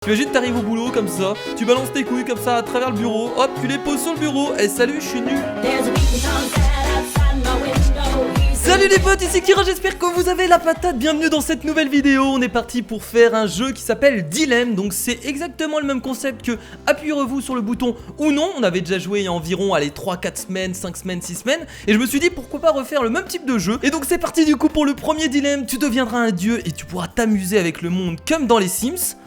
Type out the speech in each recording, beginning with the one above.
T'imagines, t'arrives au boulot comme ça, tu balances tes couilles comme ça à travers le bureau, hop, tu les poses sur le bureau, et salut, je suis nul. Salut les potes, ici Kira, j'espère que vous avez la patate, bienvenue dans cette nouvelle vidéo. On est parti pour faire un jeu qui s'appelle Dilemme, donc c'est exactement le même concept que appuyez-vous sur le bouton ou non. On avait déjà joué il y a environ, allez, 3-4 semaines, 5 semaines, 6 semaines, et je me suis dit pourquoi pas refaire le même type de jeu. Et donc c'est parti du coup pour le premier dilemme, tu deviendras un dieu et tu pourras t'amuser avec le monde comme dans les Sims.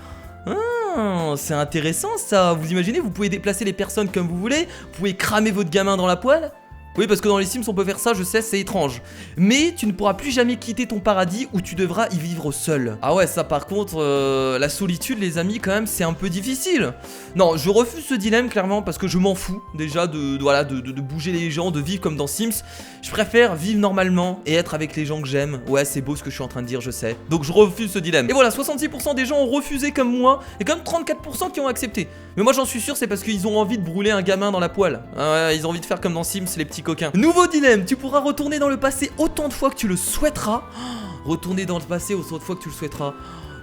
Ah, c'est intéressant ça, vous imaginez, vous pouvez déplacer les personnes comme vous voulez, vous pouvez cramer votre gamin dans la poêle. Oui, parce que dans les Sims on peut faire ça, je sais, c'est étrange. Mais tu ne pourras plus jamais quitter ton paradis où tu devras y vivre seul. Ah ouais, ça par contre, la solitude les amis quand même c'est un peu difficile. Non, je refuse ce dilemme clairement parce que je m'en fous déjà de bouger les gens, de vivre comme dans Sims. Je préfère vivre normalement et être avec les gens que j'aime. Ouais, c'est beau ce que je suis en train de dire, je sais. Donc je refuse ce dilemme. Et voilà, 66% des gens ont refusé comme moi et comme 34% qui ont accepté. Mais moi j'en suis sûr, c'est parce qu'ils ont envie de brûler un gamin dans la poêle. Ah ouais, ils ont envie de faire comme dans Sims, les petits coquins. Nouveau dilemme, tu pourras retourner dans le passé autant de fois que tu le souhaiteras. Retourner dans le passé autant de fois que tu le souhaiteras.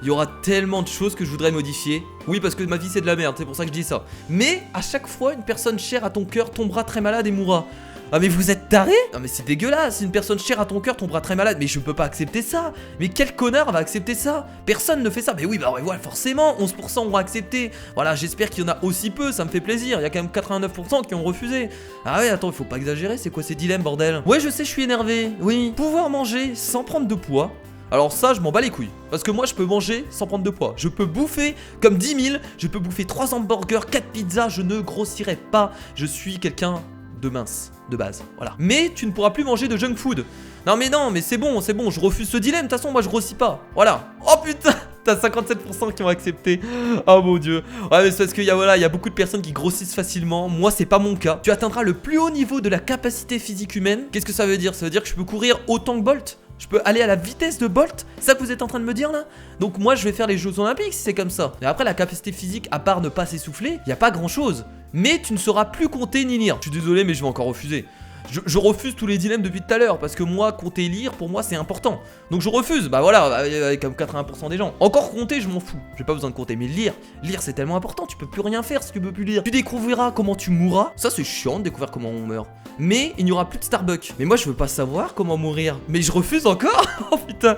Il y aura tellement de choses que je voudrais modifier. Oui, parce que ma vie c'est de la merde, c'est pour ça que je dis ça. Mais à chaque fois, une personne chère à ton cœur tombera très malade et mourra. Ah mais vous êtes tarés? Non mais c'est dégueulasse, une personne chère à ton cœur tombera très malade. Mais je peux pas accepter ça. Mais quel connard va accepter ça? Personne ne fait ça. Mais oui, bah ouais, voilà, forcément, 11% ont accepté. Voilà, j'espère qu'il y en a aussi peu, ça me fait plaisir. Il y a quand même 89% qui ont refusé. Ah ouais, attends, il faut pas exagérer, c'est quoi ces dilemmes, bordel? Ouais, je sais, je suis énervé, oui. Pouvoir manger sans prendre de poids. Alors ça, je m'en bats les couilles. Parce que moi, je peux manger sans prendre de poids. Je peux bouffer comme 10 000. Je peux bouffer 3 hamburgers, 4 pizzas. Je ne grossirai pas. Je suis quelqu'un de mince, de base, voilà. Mais tu ne pourras plus manger de junk food. Non, mais c'est bon, je refuse ce dilemme. De toute façon, moi, je grossis pas. Voilà. Oh putain, t'as 57% qui ont accepté. Oh mon dieu. Ouais, mais c'est parce qu'il y a beaucoup de personnes qui grossissent facilement. Moi, c'est pas mon cas. Tu atteindras le plus haut niveau de la capacité physique humaine. Qu'est-ce que ça veut dire? Ça veut dire que je peux courir autant que Bolt. Je peux aller à la vitesse de Bolt. C'est ça que vous êtes en train de me dire là? Donc moi je vais faire les Jeux Olympiques si c'est comme ça. Et après la capacité physique, à part ne pas s'essouffler, il n'y a pas grand chose. Mais tu ne sauras plus compter ni lire. Je suis désolé mais je vais encore refuser. Je refuse tous les dilemmes depuis tout à l'heure. Parce que moi, compter et lire, pour moi c'est important. Donc je refuse, bah voilà, comme 80% des gens. Encore compter, je m'en fous. J'ai pas besoin de compter, mais lire c'est tellement important. Tu peux plus rien faire si tu peux plus lire. Tu découvriras comment tu mourras. Ça c'est chiant de découvrir comment on meurt. Mais il n'y aura plus de Starbucks. Mais moi je veux pas savoir comment mourir. Mais je refuse encore. Oh putain,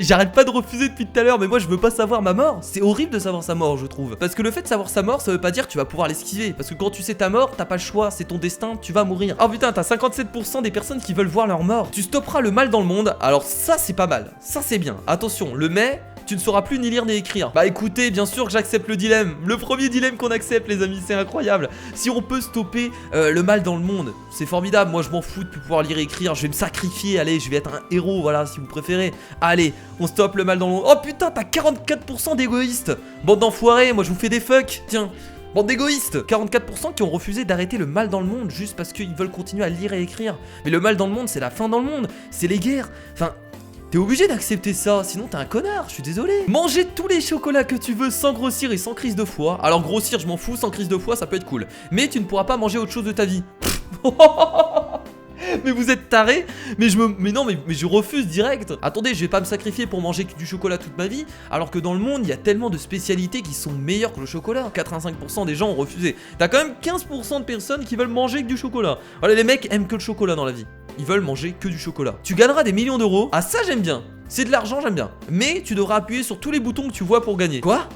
j'arrête pas de refuser depuis tout à l'heure. Mais moi je veux pas savoir ma mort. C'est horrible de savoir sa mort, je trouve. Parce que le fait de savoir sa mort, ça veut pas dire que tu vas pouvoir l'esquiver. Parce que quand tu sais ta mort, t'as pas le choix, c'est ton destin, tu vas mourir. Oh putain, t'as 57% des personnes qui veulent voir leur mort. Tu stopperas le mal dans le monde. Alors ça c'est pas mal, ça c'est bien. Attention, le mais, tu ne sauras plus ni lire ni écrire. Bah écoutez, bien sûr que j'accepte le dilemme. Le premier dilemme qu'on accepte les amis, c'est incroyable. Si on peut stopper le mal dans le monde, c'est formidable. Moi je m'en fous de pouvoir lire et écrire. Je vais me sacrifier, allez, je vais être un héros, voilà, si vous préférez. Allez, on stoppe le mal dans le monde. Oh putain, t'as 44% d'égoïstes. Bande d'enfoirés, moi je vous fais des fuck. Tiens. Bande d'égoïstes. 44% qui ont refusé d'arrêter le mal dans le monde juste parce qu'ils veulent continuer à lire et écrire. Mais le mal dans le monde, c'est la fin dans le monde. C'est les guerres. Enfin, t'es obligé d'accepter ça, sinon t'es un connard, je suis désolé. Manger tous les chocolats que tu veux sans grossir et sans crise de foie. Alors grossir, je m'en fous, sans crise de foie, ça peut être cool. Mais tu ne pourras pas manger autre chose de ta vie. Mais vous êtes tarés. Mais je refuse direct. Attendez, je vais pas me sacrifier pour manger du chocolat toute ma vie. Alors que dans le monde, il y a tellement de spécialités qui sont meilleures que le chocolat. 85% des gens ont refusé. T'as quand même 15% de personnes qui veulent manger que du chocolat. Voilà, les mecs aiment que le chocolat dans la vie. Ils veulent manger que du chocolat. Tu gagneras des millions d'euros. Ah ça j'aime bien. C'est de l'argent, j'aime bien. Mais tu devras appuyer sur tous les boutons que tu vois pour gagner. Quoi?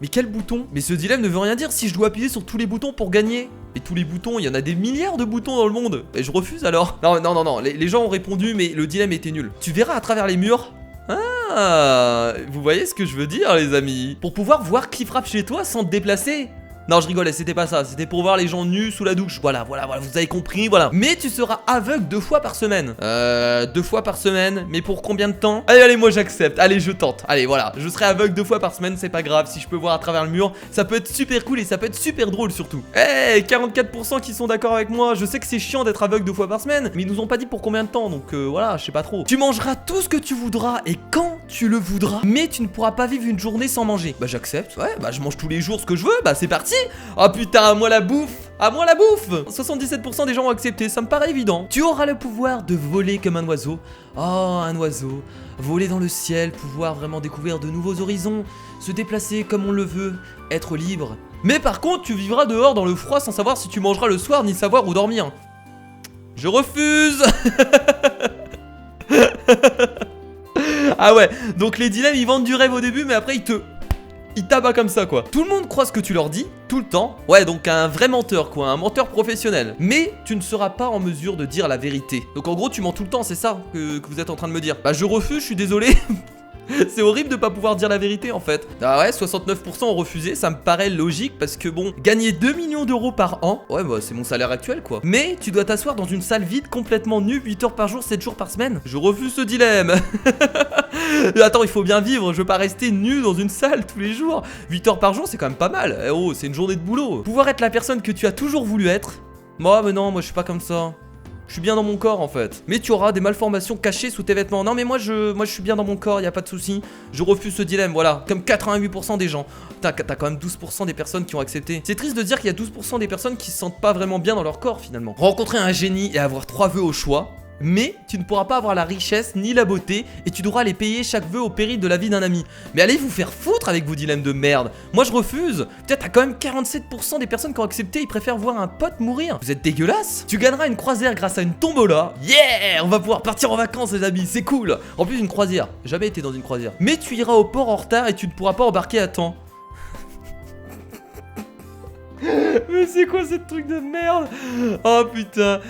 Mais quel bouton? Mais ce dilemme ne veut rien dire si je dois appuyer sur tous les boutons pour gagner. Et tous les boutons, il y en a des milliards de boutons dans le monde. Et je refuse alors. Non, les gens ont répondu mais le dilemme était nul. Tu verras à travers les murs. Ah, vous voyez ce que je veux dire les amis? Pour pouvoir voir qui frappe chez toi sans te déplacer. Non, je rigolais, c'était pas ça, c'était pour voir les gens nus sous la douche. Voilà, vous avez compris, voilà. Mais tu seras aveugle 2 fois par semaine. 2 fois par semaine, mais pour combien de temps? Allez, moi j'accepte, allez, je tente. Allez, voilà, je serai aveugle 2 fois par semaine, c'est pas grave. Si je peux voir à travers le mur, ça peut être super cool et ça peut être super drôle surtout. 44% qui sont d'accord avec moi. Je sais que c'est chiant d'être aveugle 2 fois par semaine, mais ils nous ont pas dit pour combien de temps, donc voilà, je sais pas trop. Tu mangeras tout ce que tu voudras et quand tu le voudras, mais tu ne pourras pas vivre une journée sans manger. Bah j'accepte, ouais, bah je mange tous les jours ce que je veux, bah c'est parti. Oh putain, moi la bouffe, À moins la bouffe. 77% des gens ont accepté, ça me paraît évident. Tu auras le pouvoir de voler comme un oiseau. Oh, un oiseau. Voler dans le ciel, pouvoir vraiment découvrir de nouveaux horizons, se déplacer comme on le veut, être libre. Mais par contre, tu vivras dehors dans le froid sans savoir si tu mangeras le soir ni savoir où dormir. Je refuse. Ah ouais, donc les dilemmes ils vendent du rêve au début mais après ils tabassent comme ça quoi. Tout le monde croit ce que tu leur dis, tout le temps. Ouais, donc un vrai menteur quoi, un menteur professionnel. Mais tu ne seras pas en mesure de dire la vérité. Donc en gros tu mens tout le temps, c'est ça que vous êtes en train de me dire. Bah je refuse, je suis désolé. C'est horrible de pas pouvoir dire la vérité en fait. Ah ouais, 69% ont refusé, ça me paraît logique parce que bon, gagner 2 millions d'euros par an, ouais bah c'est mon salaire actuel quoi. Mais tu dois t'asseoir dans une salle vide complètement nue 8 heures par jour, 7 jours par semaine. Je refuse ce dilemme. Attends, il faut bien vivre, je veux pas rester nu dans une salle tous les jours. 8 heures par jour c'est quand même pas mal. Eh oh, c'est une journée de boulot. Pouvoir être la personne que tu as toujours voulu être. Moi mais non, moi je suis pas comme ça. Je suis bien dans mon corps en fait. Mais tu auras des malformations cachées sous tes vêtements. Non mais moi je suis bien dans mon corps, y a pas de souci. Je refuse ce dilemme, voilà. Comme 88% des gens. Putain, t'as quand même 12% des personnes qui ont accepté. C'est triste de dire qu'il y a 12% des personnes qui se sentent pas vraiment bien dans leur corps finalement. Rencontrer un génie et avoir 3 vœux au choix. Mais tu ne pourras pas avoir la richesse ni la beauté et tu devras les payer chaque vœu au péril de la vie d'un ami. Mais allez vous faire foutre avec vos dilemmes de merde. Moi je refuse. Putain, t'as quand même 47% des personnes qui ont accepté, ils préfèrent voir un pote mourir. Vous êtes dégueulasse. Tu gagneras une croisière grâce à une tombola. Yeah, on va pouvoir partir en vacances les amis, c'est cool. En plus une croisière, j'ai jamais été dans une croisière. Mais tu iras au port en retard et tu ne pourras pas embarquer à temps. Mais c'est quoi ce truc de merde? Oh putain.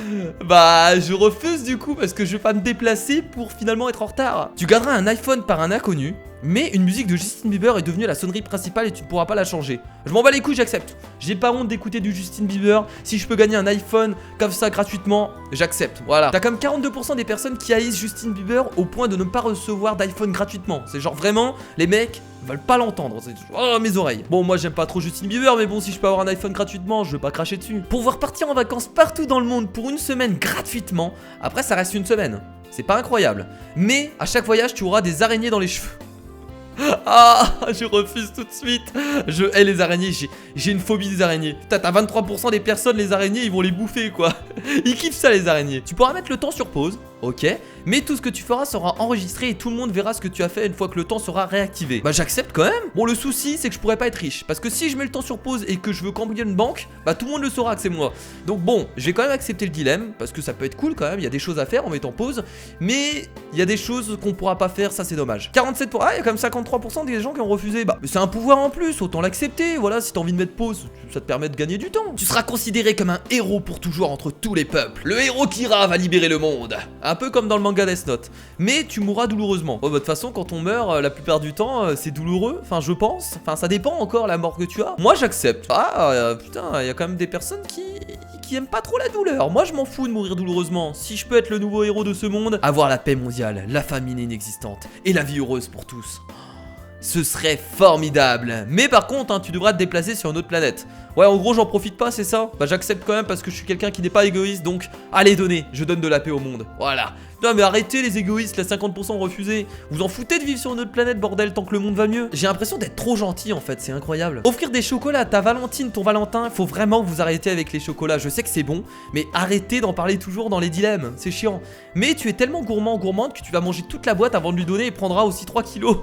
Bah je refuse du coup parce que je vais pas me déplacer pour finalement être en retard. Tu gagneras un iPhone par un inconnu, mais une musique de Justin Bieber est devenue la sonnerie principale et tu ne pourras pas la changer. Je m'en bats les couilles, j'accepte. J'ai pas honte d'écouter du Justin Bieber. Si je peux gagner un iPhone comme ça gratuitement, j'accepte. Voilà. T'as comme 42% des personnes qui haïssent Justin Bieber au point de ne pas recevoir d'iPhone gratuitement. C'est genre vraiment, les mecs veulent pas l'entendre. C'est oh mes oreilles. Bon, moi j'aime pas trop Justin Bieber, mais bon, si je peux avoir un iPhone gratuitement, je vais pas cracher dessus. Pouvoir partir en vacances partout dans le monde pour une semaine gratuitement. Après, ça reste une semaine. C'est pas incroyable. Mais à chaque voyage, tu auras des araignées dans les cheveux. Ah, je refuse tout de suite. Je hais les araignées, j'ai une phobie des araignées. Putain, t'as 23% des personnes, les araignées, ils vont les bouffer quoi. Ils kiffent ça les araignées. Tu pourras mettre le temps sur pause, ok, mais tout ce que tu feras sera enregistré et tout le monde verra ce que tu as fait une fois que le temps sera réactivé. Bah j'accepte quand même. Bon, le souci c'est que je pourrais pas être riche, parce que si je mets le temps sur pause et que je veux cambrioler une banque, bah tout le monde le saura que c'est moi. Donc bon, je vais quand même accepter le dilemme, parce que ça peut être cool quand même, il y a des choses à faire en mettant pause, mais il y a des choses qu'on pourra pas faire, ça c'est dommage. 47%, ah il y a quand même 53% des gens qui ont refusé. Bah mais c'est un pouvoir en plus, autant l'accepter, voilà, si t'as envie de mettre pause, ça te permet de gagner du temps. Tu seras considéré comme un héros pour toujours entre tous les peuples. Le héros Kira va libérer le monde. Un peu comme dans le manga Death Note. Mais tu mourras douloureusement. Oh bah de toute façon quand on meurt, la plupart du temps, c'est douloureux. Enfin je pense. Enfin ça dépend encore la mort que tu as. Moi j'accepte. Ah putain, il y a quand même des personnes qui aiment pas trop la douleur. Moi je m'en fous de mourir douloureusement. Si je peux être le nouveau héros de ce monde, avoir la paix mondiale, la famine inexistante et la vie heureuse pour tous. Ce serait formidable. Mais par contre, hein, tu devras te déplacer sur une autre planète. Ouais, en gros, j'en profite pas, c'est ça? Bah, j'accepte quand même parce que je suis quelqu'un qui n'est pas égoïste. Donc, allez, donnez. Je donne de la paix au monde. Voilà. Non, mais arrêtez les égoïstes, les 50% ont refusé. Vous en foutez de vivre sur une autre planète, bordel, tant que le monde va mieux. J'ai l'impression d'être trop gentil en fait, c'est incroyable. Offrir des chocolats à ta Valentine, ton Valentin, faut vraiment que vous arrêtiez avec les chocolats. Je sais que c'est bon, mais arrêtez d'en parler toujours dans les dilemmes. C'est chiant. Mais tu es tellement gourmand, gourmande que tu vas manger toute la boîte avant de lui donner et prendras aussi 3 kilos.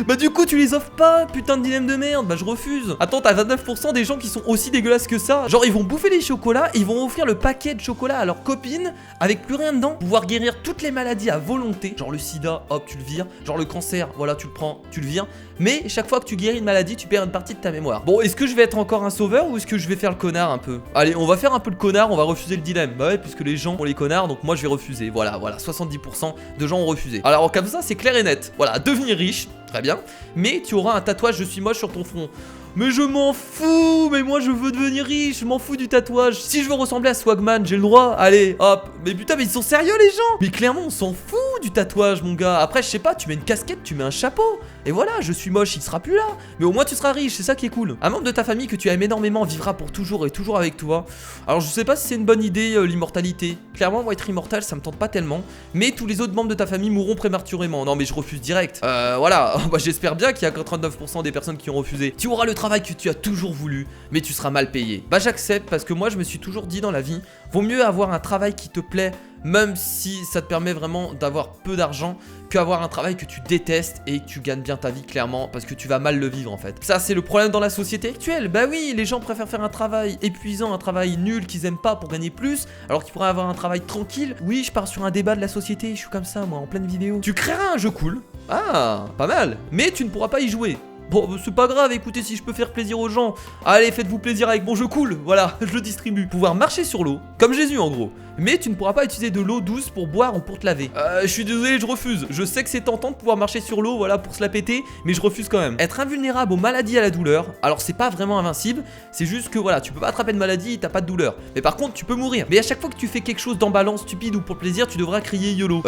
Bah du coup tu les offres pas, putain de dilemme de merde. Bah je refuse. Attends, t'as 29% des gens qui sont aussi dégueulasses que ça. Genre ils vont bouffer les chocolats et ils vont offrir le paquet de chocolat à leur copine avec plus rien dedans. Pouvoir guérir toutes les maladies à volonté. Genre le sida, hop tu le vires. Genre le cancer, voilà tu le prends, tu le vires. Mais chaque fois que tu guéris une maladie, tu perds une partie de ta mémoire. Bon, est-ce que je vais être encore un sauveur ou est-ce que je vais faire le connard un peu? Allez, on va faire un peu le connard, on va refuser le dilemme. Bah ouais, puisque les gens ont les connards, donc moi je vais refuser. Voilà, 70% de gens ont refusé. Alors comme ça c'est clair et net. Voilà, devenir riche. Très bien, mais tu auras un tatouage je suis moche sur ton front. Mais je m'en fous, mais moi je veux devenir riche, je m'en fous du tatouage. Si je veux ressembler à Swagman, j'ai le droit, allez, hop. Mais putain, mais ils sont sérieux les gens. Mais clairement, on s'en fout du tatouage, mon gars. Après, je sais pas, tu mets une casquette, tu mets un chapeau. Et voilà, je suis moche, il sera plus là. Mais au moins, tu seras riche, c'est ça qui est cool. Un membre de ta famille que tu aimes énormément vivra pour toujours et toujours avec toi. Alors, je sais pas si c'est une bonne idée, l'immortalité. Clairement, moi, être immortal, ça me tente pas tellement. Mais tous les autres membres de ta famille mourront prématurément. Non, mais je refuse direct. Voilà, bah, j'espère bien qu'il y a 39% des personnes qui ont refusé. Tu auras le travail que tu as toujours voulu, mais tu seras mal payé. Bah j'accepte parce que moi je me suis toujours dit dans la vie, vaut mieux avoir un travail qui te plaît, même si ça te permet vraiment d'avoir peu d'argent, qu'avoir un travail que tu détestes et que tu gagnes bien ta vie clairement parce que tu vas mal le vivre en fait. Ça c'est le problème dans la société actuelle. Bah oui, les gens préfèrent faire un travail épuisant, un travail nul qu'ils aiment pas pour gagner plus, alors qu'ils pourraient avoir un travail tranquille. Oui, je pars sur un débat de la société, je suis comme ça moi en pleine vidéo. Tu créeras un jeu cool. Ah, pas mal. Mais tu ne pourras pas y jouer. Bon, c'est pas grave, écoutez, si je peux faire plaisir aux gens, allez, faites-vous plaisir avec mon jeu cool, voilà, je le distribue. Pouvoir marcher sur l'eau, comme Jésus en gros. Mais tu ne pourras pas utiliser de l'eau douce pour boire ou pour te laver. Je suis désolé, je refuse. Je sais que c'est tentant de pouvoir marcher sur l'eau, voilà, pour se la péter, mais je refuse quand même. Être invulnérable aux maladies, à la douleur, alors c'est pas vraiment invincible, c'est juste que voilà, tu peux pas attraper de maladie et t'as pas de douleur. Mais par contre, tu peux mourir. Mais à chaque fois que tu fais quelque chose d'emballant, stupide ou pour le plaisir, tu devras crier YOLO.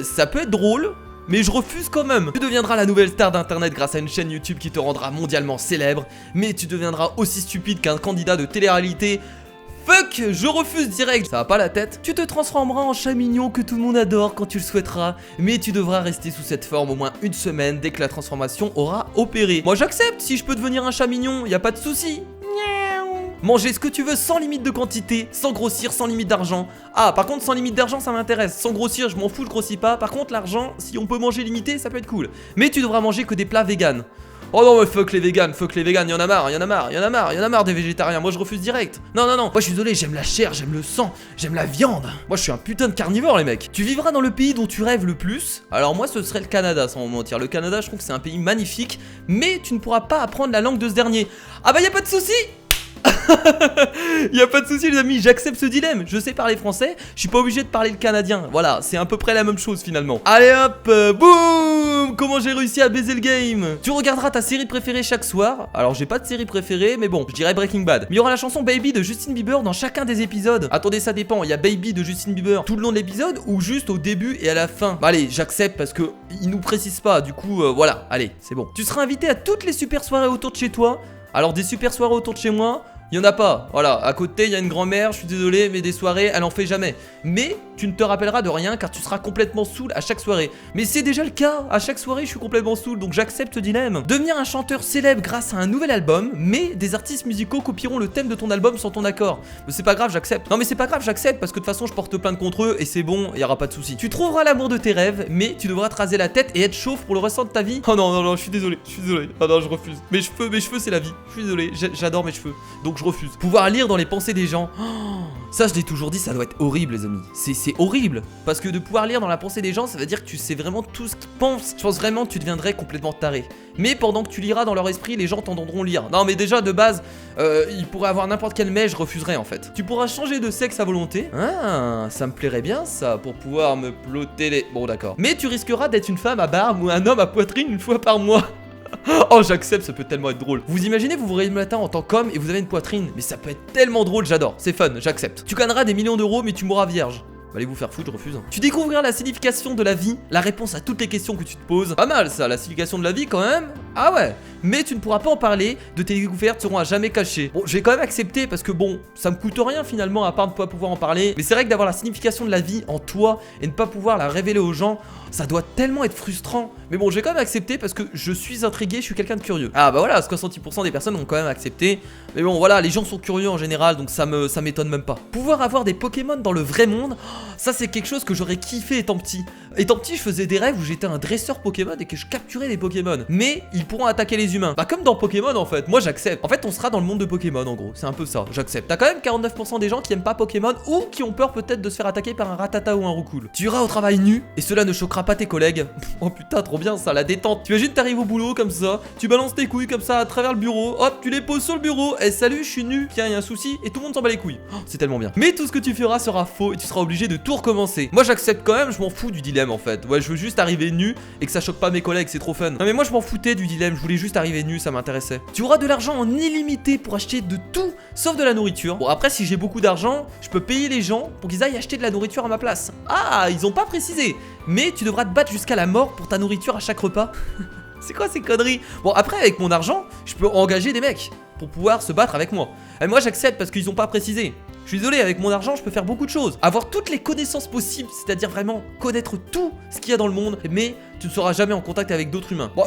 Ça peut être drôle, mais je refuse quand même. Tu deviendras la nouvelle star d'internet grâce à une chaîne YouTube qui te rendra mondialement célèbre, mais tu deviendras aussi stupide qu'un candidat de télé-réalité. Fuck, je refuse direct. Ça va pas la tête? Tu te transformeras en chat mignon que tout le monde adore quand tu le souhaiteras, mais tu devras rester sous cette forme au moins une semaine dès que la transformation aura opéré. Moi j'accepte, si je peux devenir un chat mignon, y a pas de souci. Manger ce que tu veux sans limite de quantité, sans grossir, sans limite d'argent. Ah, par contre, sans limite d'argent, ça m'intéresse. Sans grossir, je m'en fous, je grossis pas. Par contre, l'argent, si on peut manger limité, ça peut être cool. Mais tu devras manger que des plats véganes. Oh non, mais fuck les véganes, y'en a marre, y'en a marre des végétariens. Moi, je refuse direct. Non, moi, je suis désolé, j'aime la chair, j'aime le sang, j'aime la viande. Moi, je suis un putain de carnivore, les mecs. Tu vivras dans le pays dont tu rêves le plus. Alors, moi, ce serait le Canada, sans mentir. Le Canada, je trouve que c'est un pays magnifique, mais tu ne pourras pas apprendre la langue de ce dernier. Ah bah, y a pas de souci. Y a pas de souci les amis, j'accepte ce dilemme. Je sais parler français, je suis pas obligé de parler le canadien. Voilà, c'est à peu près la même chose finalement. Allez hop, boum. Comment j'ai réussi à baiser le game. Tu regarderas ta série préférée chaque soir. Alors j'ai pas de série préférée, mais bon, je dirais Breaking Bad. Mais il y aura la chanson Baby de Justin Bieber dans chacun des épisodes. Attendez, ça dépend, il y a Baby de Justin Bieber tout le long de l'épisode ou juste au début et à la fin. Bah allez, j'accepte parce que il nous précise pas, du coup voilà, allez, c'est bon. Tu seras invité à toutes les super soirées autour de chez toi. Alors des super soirées autour de chez moi, il y en a pas, voilà, à côté il y a une grand-mère, je suis désolé, mais des soirées, elle en fait jamais. Mais tu ne te rappelleras de rien car tu seras complètement saoul à chaque soirée. Mais c'est déjà le cas, à chaque soirée je suis complètement saoul, donc j'accepte ce dilemme. Devenir un chanteur célèbre grâce à un nouvel album, mais des artistes musicaux copieront le thème de ton album sans ton accord. Mais c'est pas grave, j'accepte. Non mais c'est pas grave, j'accepte parce que de toute façon je porte plainte contre eux et c'est bon, y aura pas de souci. Tu trouveras l'amour de tes rêves, mais tu devras te raser la tête et être chauve pour le restant de ta vie. Oh non, je suis désolé. Oh non, je refuse. Mes cheveux c'est la vie. Je suis désolé, j'adore mes cheveux, donc je refuse. Pouvoir lire dans les pensées des gens. Oh, ça je l'ai toujours dit, ça doit être horrible les amis. C'est horrible. Parce que de pouvoir lire dans la pensée des gens, ça veut dire que tu sais vraiment tout ce qu'ils pensent. Je pense vraiment que tu deviendrais complètement taré. Mais pendant que tu liras dans leur esprit, les gens t'entendront lire. Non mais déjà de base, ils pourraient avoir n'importe quel mets, je refuserais en fait. Tu pourras changer de sexe à volonté. Ah, ça me plairait bien ça, pour pouvoir me plotter les... Bon d'accord. Mais tu risqueras d'être une femme à barbe ou un homme à poitrine une fois par mois. Oh j'accepte, ça peut tellement être drôle. Vous imaginez, vous vous réveillez le matin en tant qu'homme et vous avez une poitrine. Mais ça peut être tellement drôle, j'adore, c'est fun, j'accepte. Tu gagneras des millions d'euros mais tu mourras vierge. Allez vous faire foutre, je refuse. Tu découvriras la signification de la vie, la réponse à toutes les questions que tu te poses. Pas mal ça, la signification de la vie quand même. Ah ouais. Mais tu ne pourras pas en parler, de tes découvertes seront à jamais cachées. Bon, je vais quand même accepter parce que bon, ça me coûte rien finalement à part de ne pas pouvoir en parler. Mais c'est vrai que d'avoir la signification de la vie en toi et ne pas pouvoir la révéler aux gens, ça doit tellement être frustrant. Mais bon, je vais quand même accepter parce que je suis intrigué, je suis quelqu'un de curieux. Ah bah voilà, 70% des personnes ont quand même accepté. Mais bon voilà, les gens sont curieux en général, donc ça m'étonne même pas. Pouvoir avoir des Pokémon dans le vrai monde, ça c'est quelque chose que j'aurais kiffé étant petit. Étant petit, je faisais des rêves où j'étais un dresseur Pokémon et que je capturais des Pokémon. Mais ils pourront attaquer les humains. Bah comme dans Pokémon en fait, moi j'accepte. En fait on sera dans le monde de Pokémon en gros, c'est un peu ça, j'accepte. T'as quand même 49% des gens qui aiment pas Pokémon ou qui ont peur peut-être de se faire attaquer par un Rattata ou un Roucoule. Tu iras au travail nu et cela ne choquera pas tes collègues. Oh putain trop bien ça, la détente. Tu imagines t'arrives au boulot comme ça, tu balances tes couilles comme ça à travers le bureau, hop tu les poses sur le bureau, et salut je suis nu, tiens y a un souci, et tout le monde s'en bat les couilles. Oh, c'est tellement bien. Mais tout ce que tu feras sera faux et tu seras obligé de tout recommencer. Moi j'accepte quand même, je m'en fous du dilemme en fait. Ouais je veux juste arriver nu et que ça choque pas mes collègues, c'est trop fun. Non mais moi je m'en foutais du dilemme, je voulais juste arriver nu, ça m'intéressait. Tu auras de l'argent en illimité pour acheter de tout sauf de la nourriture. Bon après si j'ai beaucoup d'argent, je peux payer les gens pour qu'ils aillent acheter de la nourriture à ma place. Ah ils ont pas précisé. Mais tu devras te battre jusqu'à la mort pour ta nourriture à chaque repas. C'est quoi ces conneries? Bon après avec mon argent, je peux engager des mecs pour pouvoir se battre avec moi. Et moi j'accepte parce qu'ils ont pas précisé. Je suis désolé, avec mon argent je peux faire beaucoup de choses. Avoir toutes les connaissances possibles, c'est-à-dire vraiment connaître tout ce qu'il y a dans le monde. Mais tu ne seras jamais en contact avec d'autres humains. Bon,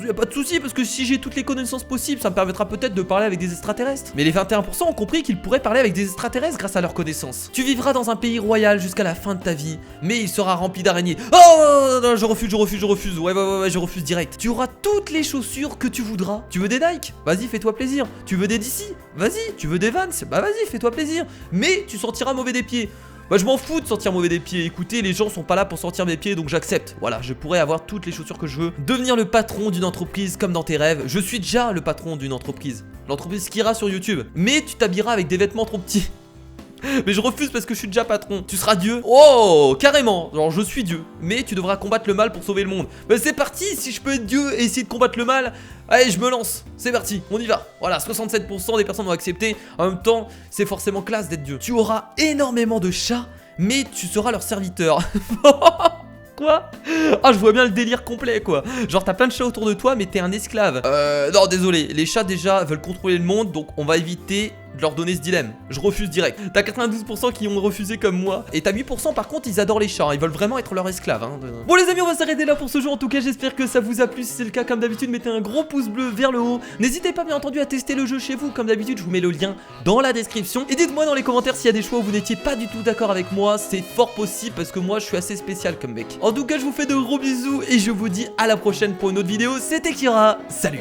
y a pas de souci parce que si j'ai toutes les connaissances possibles, ça me permettra peut-être de parler avec des extraterrestres. Mais les 21% ont compris qu'ils pourraient parler avec des extraterrestres grâce à leurs connaissances. Tu vivras dans un pays royal jusqu'à la fin de ta vie, mais il sera rempli d'araignées. Oh non, je refuse. Ouais, je refuse direct. Tu auras toutes les chaussures que tu voudras. Tu veux des Nike? Vas-y, fais-toi plaisir. Tu veux des DC? Vas-y. Tu veux des Vans? Bah vas-y, fais-toi plaisir. Mais tu sentiras mauvais des pieds. Bah je m'en fous de sentir mauvais des pieds. Écoutez, les gens sont pas là pour sentir mes pieds, donc j'accepte. Voilà, je pourrais avoir toutes les chaussures que je veux. Devenir le patron d'une entreprise comme dans tes rêves. Je suis déjà le patron d'une entreprise. L'entreprise Kira sur YouTube. Mais tu t'habilleras avec des vêtements trop petits. Mais je refuse parce que je suis déjà patron. Tu seras Dieu. Oh, carrément. Genre je suis Dieu. Mais tu devras combattre le mal pour sauver le monde. Bah c'est parti, si je peux être Dieu et essayer de combattre le mal. Allez, je me lance. C'est parti, on y va. Voilà, 67% des personnes ont accepté. En même temps, c'est forcément classe d'être Dieu. Tu auras énormément de chats, mais tu seras leur serviteur. Quoi? Ah, je vois bien le délire complet, quoi. Genre, t'as plein de chats autour de toi, mais t'es un esclave. Non, désolé. Les chats, déjà, veulent contrôler le monde, donc on va éviter de leur donner ce dilemme. Je refuse direct. T'as 92% qui ont refusé comme moi. Et t'as 8% par contre, ils adorent les chats. Ils veulent vraiment être leur esclave. Hein. Bon, les amis, on va s'arrêter là pour ce jeu. En tout cas, j'espère que ça vous a plu. Si c'est le cas, comme d'habitude, mettez un gros pouce bleu vers le haut. N'hésitez pas, bien entendu, à tester le jeu chez vous. Comme d'habitude, je vous mets le lien dans la description. Et dites-moi dans les commentaires s'il y a des choix où vous n'étiez pas du tout d'accord avec moi. C'est fort possible parce que moi, je suis assez spécial comme mec. En tout cas, je vous fais de gros bisous et je vous dis à la prochaine pour une autre vidéo. C'était Kira. Salut!